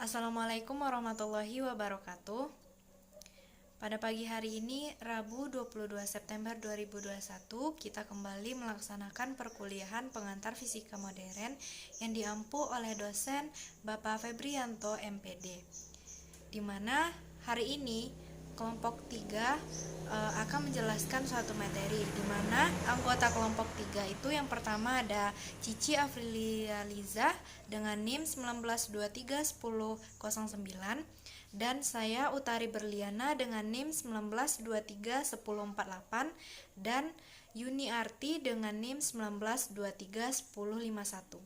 Assalamualaikum warahmatullahi wabarakatuh. Pada pagi hari ini, Rabu 22 September 2021, kita kembali melaksanakan perkuliahan pengantar fisika modern yang diampu oleh dosen Bapak Febrianto MPD. Di mana hari ini kelompok 3 akan menjelaskan suatu materi, di mana anggota kelompok 3 itu yang pertama ada Cici Afrilia Liza dengan NIM 19231009 dan saya Utari Berliana dengan NIM 19231048 dan Yuni Arti dengan NIM 19231051.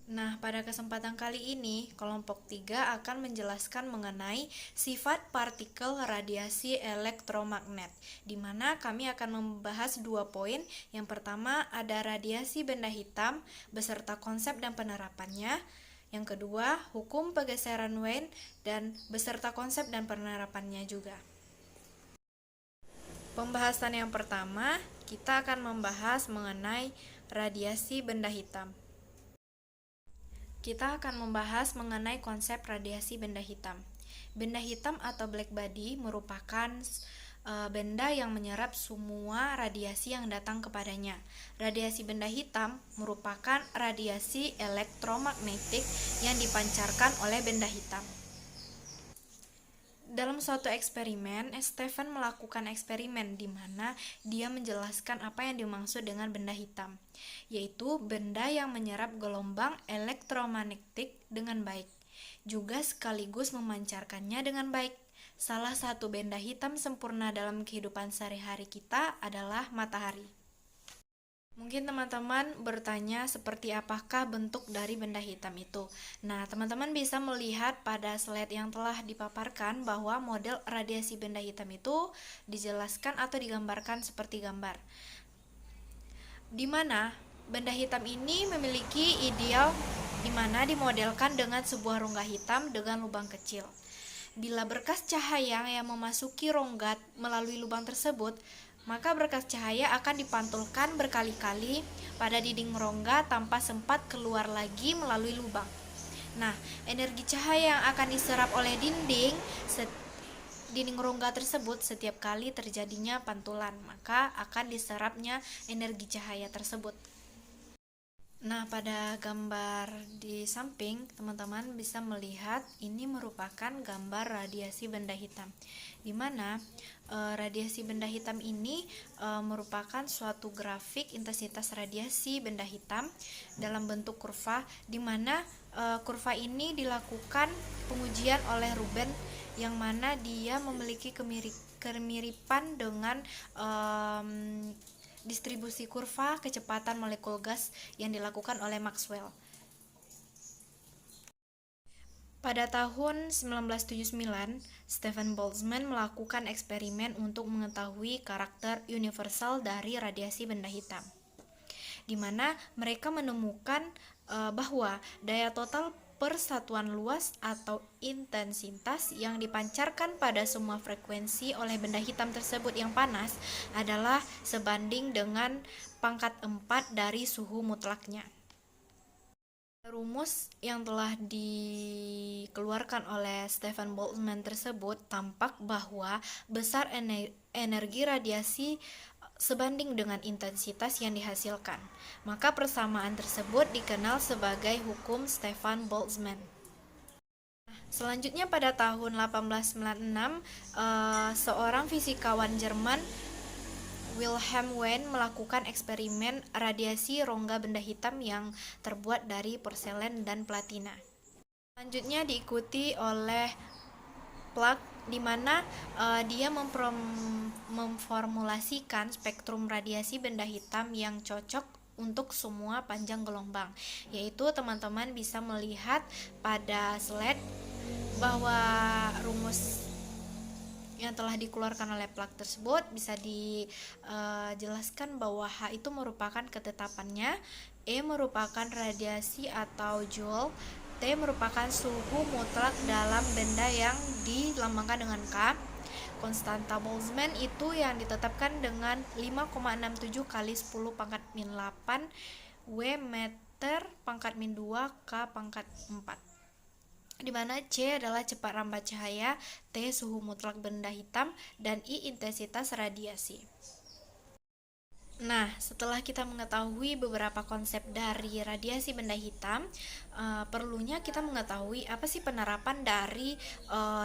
Nah, pada kesempatan kali ini, kelompok 3 akan menjelaskan mengenai sifat partikel radiasi elektromagnet, di mana kami akan membahas 2 poin. Yang pertama ada radiasi benda hitam beserta konsep dan penerapannya. Yang kedua, hukum pergeseran Wien dan beserta konsep dan penerapannya juga. Pembahasan yang pertama, kita akan membahas mengenai radiasi benda hitam. Kita akan membahas mengenai konsep radiasi benda hitam. Benda hitam atau black body merupakan benda yang menyerap semua radiasi yang datang kepadanya. Radiasi benda hitam merupakan radiasi elektromagnetik yang dipancarkan oleh benda hitam. Dalam suatu eksperimen, Stephen melakukan eksperimen di mana dia menjelaskan apa yang dimaksud dengan benda hitam, yaitu benda yang menyerap gelombang elektromagnetik dengan baik, juga sekaligus memancarkannya dengan baik. Salah satu benda hitam sempurna dalam kehidupan sehari-hari kita adalah matahari. Mungkin teman-teman bertanya seperti apakah bentuk dari benda hitam itu. Nah, teman-teman bisa melihat pada slide yang telah dipaparkan bahwa model radiasi benda hitam itu dijelaskan atau digambarkan seperti gambar, di mana benda hitam ini memiliki ideal di mana dimodelkan dengan sebuah rongga hitam dengan lubang kecil. Bila berkas cahaya yang memasuki rongga melalui lubang tersebut, maka berkas cahaya akan dipantulkan berkali-kali pada dinding rongga tanpa sempat keluar lagi melalui lubang. Nah, energi cahaya yang akan diserap oleh dinding rongga tersebut setiap kali terjadinya pantulan, maka akan diserapnya energi cahaya tersebut. Nah, pada gambar di samping, teman-teman bisa melihat ini merupakan gambar radiasi benda hitam, di mana radiasi benda hitam ini merupakan suatu grafik intensitas radiasi benda hitam dalam bentuk kurva, di mana kurva ini dilakukan pengujian oleh Ruben, yang mana dia memiliki kemiripan dengan distribusi kurva kecepatan molekul gas yang dilakukan oleh Maxwell. Pada tahun 1979, Stefan Boltzmann melakukan eksperimen untuk mengetahui karakter universal dari radiasi benda hitam, di mana mereka menemukan bahwa daya total persatuan luas atau intensitas yang dipancarkan pada semua frekuensi oleh benda hitam tersebut yang panas adalah sebanding dengan pangkat 4 dari suhu mutlaknya. Rumus yang telah dikeluarkan oleh Stefan Boltzmann tersebut tampak bahwa besar energi radiasi sebanding dengan intensitas yang dihasilkan. Maka persamaan tersebut dikenal sebagai hukum Stefan Boltzmann. Selanjutnya pada tahun 1896, seorang fisikawan Jerman, Wilhelm Wien, melakukan eksperimen radiasi rongga benda hitam yang terbuat dari porselen dan platina. Selanjutnya diikuti oleh Planck, di mana dia memformulasikan spektrum radiasi benda hitam yang cocok untuk semua panjang gelombang, yaitu teman-teman bisa melihat pada slide bahwa rumus yang telah dikeluarkan oleh Planck tersebut bisa dijelaskan bahwa H itu merupakan ketetapannya, E merupakan radiasi atau joule, T merupakan suhu mutlak dalam benda yang dilambangkan dengan K. Konstanta Boltzmann itu yang ditetapkan dengan 5,67 kali 10 pangkat min 8 W meter pangkat min 2 K pangkat 4. di mana C adalah cepat rambat cahaya, T suhu mutlak benda hitam, dan I intensitas radiasi. Nah, setelah kita mengetahui beberapa konsep dari radiasi benda hitam, perlunya kita mengetahui apa sih penerapan dari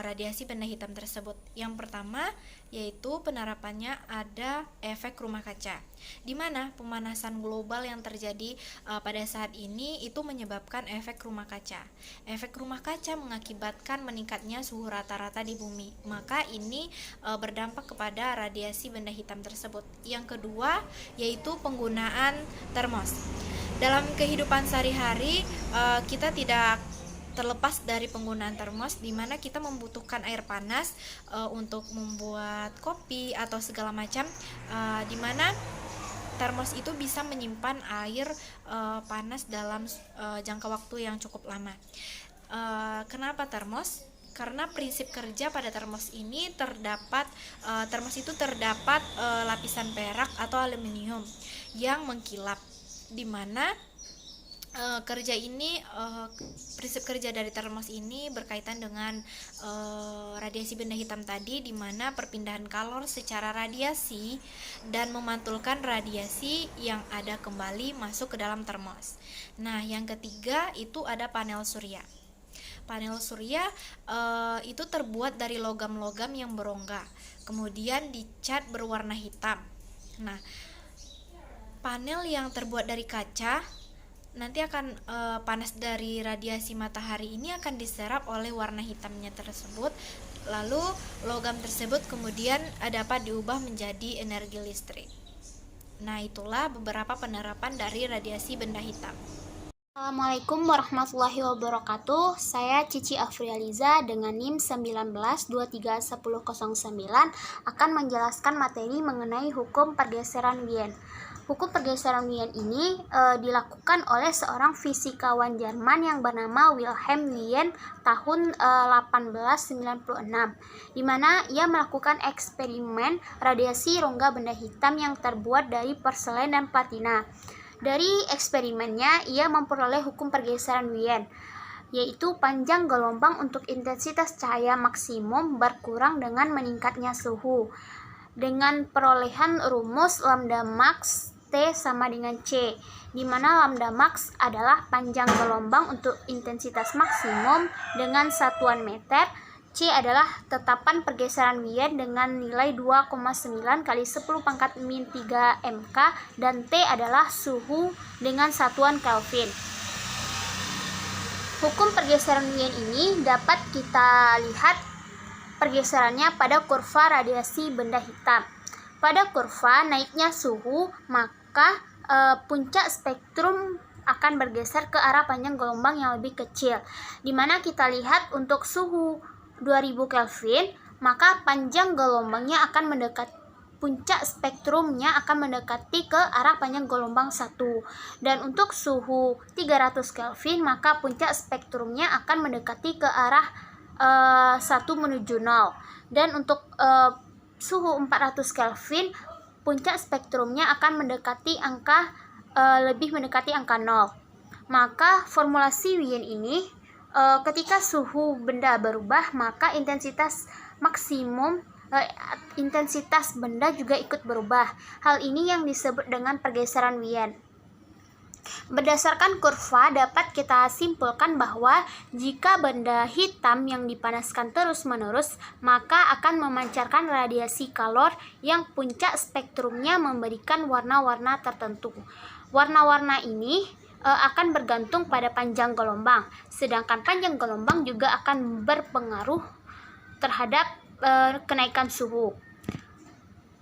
radiasi benda hitam tersebut. Yang pertama yaitu penerapannya ada efek rumah kaca, di mana pemanasan global yang terjadi pada saat ini itu menyebabkan efek rumah kaca. Efek rumah kaca mengakibatkan meningkatnya suhu rata-rata di bumi, maka ini berdampak kepada radiasi benda hitam tersebut. Yang kedua yaitu penggunaan termos. Dalam kehidupan sehari-hari kita tidak terlepas dari penggunaan termos, di mana kita membutuhkan air panas untuk membuat kopi atau segala macam, di mana termos itu bisa menyimpan air panas dalam jangka waktu yang cukup lama. Kenapa termos? Karena prinsip kerja pada termos ini terdapat lapisan perak atau aluminium yang mengkilap, di mana prinsip kerja dari termos ini berkaitan dengan radiasi benda hitam tadi, di mana perpindahan kalor secara radiasi dan memantulkan radiasi yang ada kembali masuk ke dalam termos. Nah, yang ketiga itu ada panel surya. Panel surya itu terbuat dari logam-logam yang berongga, kemudian dicat berwarna hitam. Nah, panel yang terbuat dari kaca nanti akan panas dari radiasi matahari ini akan diserap oleh warna hitamnya tersebut, lalu logam tersebut kemudian dapat diubah menjadi energi listrik. Nah, itulah beberapa penerapan dari radiasi benda hitam. Assalamualaikum warahmatullahi wabarakatuh. Saya Cici Afrializa dengan NIM 19231009 akan menjelaskan materi mengenai hukum pergeseran Wien. Hukum pergeseran Wien ini dilakukan oleh seorang fisikawan Jerman yang bernama Wilhelm Wien tahun 1896, di mana ia melakukan eksperimen radiasi rongga benda hitam yang terbuat dari porselen dan platina. Dari eksperimennya, ia memperoleh hukum pergeseran Wien, yaitu panjang gelombang untuk intensitas cahaya maksimum berkurang dengan meningkatnya suhu, dengan perolehan rumus lambda max T sama dengan C, di mana lambda max adalah panjang gelombang untuk intensitas maksimum dengan satuan meter, C adalah tetapan pergeseran Wien dengan nilai 2,9 kali 10 pangkat min 3 MK, dan T adalah suhu dengan satuan Kelvin. Hukum pergeseran Wien ini dapat kita lihat pergeserannya pada kurva radiasi benda hitam. Pada kurva naiknya suhu, maka puncak spektrum akan bergeser ke arah panjang gelombang yang lebih kecil, di mana kita lihat untuk suhu 2000 Kelvin, maka panjang gelombangnya akan mendekati puncak spektrumnya akan mendekati ke arah panjang gelombang 1. Dan untuk suhu 300 Kelvin, maka puncak spektrumnya akan mendekati ke arah 1 menuju 0. Dan untuk suhu 400 Kelvin, puncak spektrumnya akan mendekati lebih mendekati angka 0. Maka formulasi Wien ini, ketika suhu benda berubah, maka intensitas benda juga ikut berubah. Hal ini yang disebut dengan pergeseran Wien. Berdasarkan kurva dapat kita simpulkan bahwa jika benda hitam yang dipanaskan terus-menerus, maka akan memancarkan radiasi kalor yang puncak spektrumnya memberikan warna-warna tertentu. Warna-warna ini akan bergantung pada panjang gelombang, sedangkan panjang gelombang juga akan berpengaruh terhadap kenaikan suhu.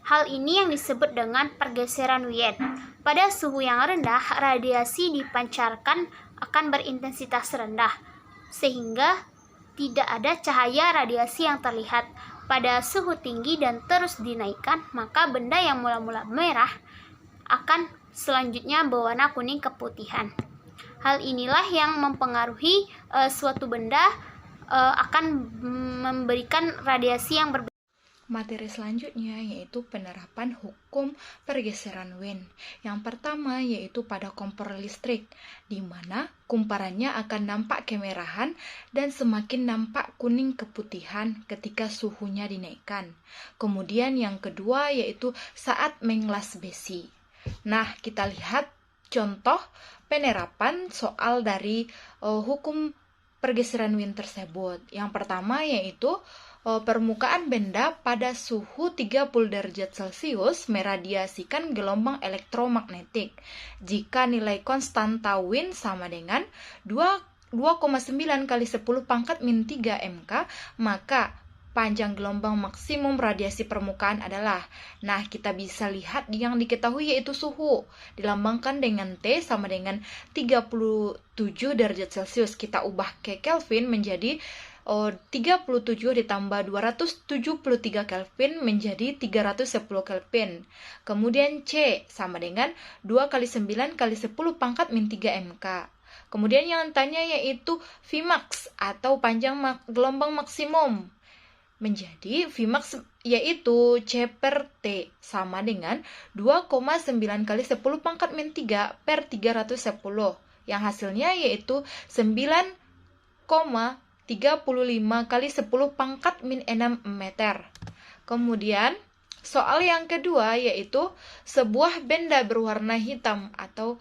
Hal ini yang disebut dengan pergeseran Wien. Pada suhu yang rendah, radiasi dipancarkan akan berintensitas rendah, sehingga tidak ada cahaya radiasi yang terlihat. Pada suhu tinggi dan terus dinaikkan, maka benda yang mula-mula merah akan selanjutnya berwarna kuning keputihan. Hal inilah yang mempengaruhi suatu benda akan memberikan radiasi yang berbeda. Materi selanjutnya yaitu penerapan hukum pergeseran Wind. Yang pertama yaitu pada kompor listrik, di mana kumparannya akan nampak kemerahan dan semakin nampak kuning keputihan ketika suhunya dinaikkan. Kemudian yang kedua yaitu saat mengelas besi. Nah, kita lihat contoh penerapan soal dari hukum pergeseran Wind tersebut. Yang pertama yaitu permukaan benda pada suhu 30 derajat Celcius meradiasikan gelombang elektromagnetik. Jika nilai konstanta Wind sama dengan 2,9 kali 10 pangkat min 3 MK, maka panjang gelombang maksimum radiasi permukaan adalah, nah kita bisa lihat yang diketahui yaitu suhu, dilambangkan dengan T sama dengan 37 derajat Celcius. Kita ubah ke Kelvin menjadi 37 ditambah 273 Kelvin menjadi 310 Kelvin. Kemudian C sama dengan 2 kali 9 kali 10 pangkat min 3 MK. Kemudian yang tanya yaitu Vmax atau panjang gelombang maksimum. Menjadi Vmax yaitu C per T sama dengan 2,9 kali 10 pangkat min 3 per 310. Yang hasilnya yaitu 9,35 kali 10 pangkat min 6 meter. Kemudian soal yang kedua yaitu sebuah benda berwarna hitam atau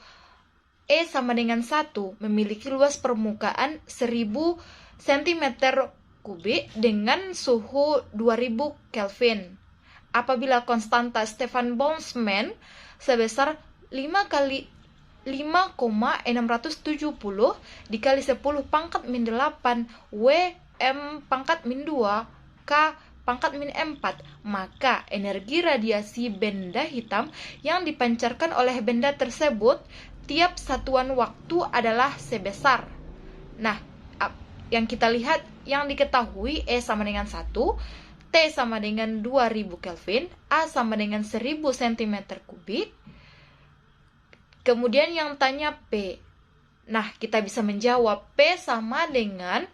E sama dengan 1 memiliki luas permukaan 1000 cm kubik dengan suhu 2000 Kelvin. Apabila konstanta Stefan Boltzmann sebesar 5,670 dikali 10 pangkat min 8 Wm pangkat min 2 K pangkat min 4, maka energi radiasi benda hitam yang dipancarkan oleh benda tersebut tiap satuan waktu adalah sebesar. Nah, yang kita lihat yang diketahui E sama dengan 1, T sama dengan 2000 Kelvin, A sama dengan 1000 cm kubik. Kemudian yang tanya P. Nah, kita bisa menjawab P sama dengan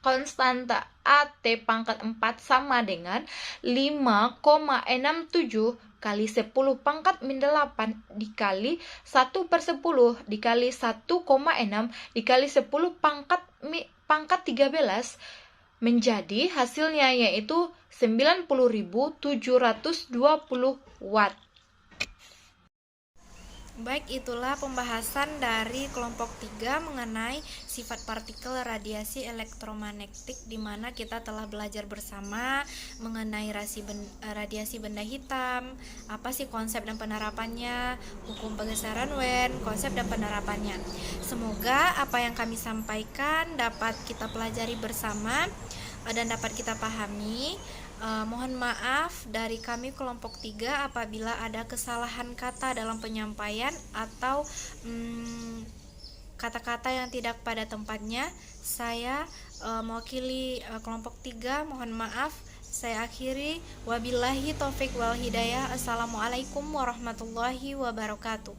konstanta AT pangkat 4 sama dengan 5,67 kali 10 pangkat min 8 dikali 1 per 10 dikali 1,6 dikali 10 pangkat 13 menjadi hasilnya yaitu 90.720 watt. Baik, itulah pembahasan dari kelompok 3 mengenai sifat partikel radiasi elektromagnetik, di mana kita telah belajar bersama mengenai radiasi benda hitam, apa sih konsep dan penerapannya, hukum pergeseran Wind, konsep dan penerapannya. Semoga apa yang kami sampaikan dapat kita pelajari bersama dan dapat kita pahami. Mohon maaf dari kami kelompok 3 apabila ada kesalahan kata dalam penyampaian atau kata-kata yang tidak pada tempatnya. Saya mewakili kelompok 3, mohon maaf. Saya akhiri, wabillahi taufik wal hidayah. Assalamualaikum warahmatullahi wabarakatuh.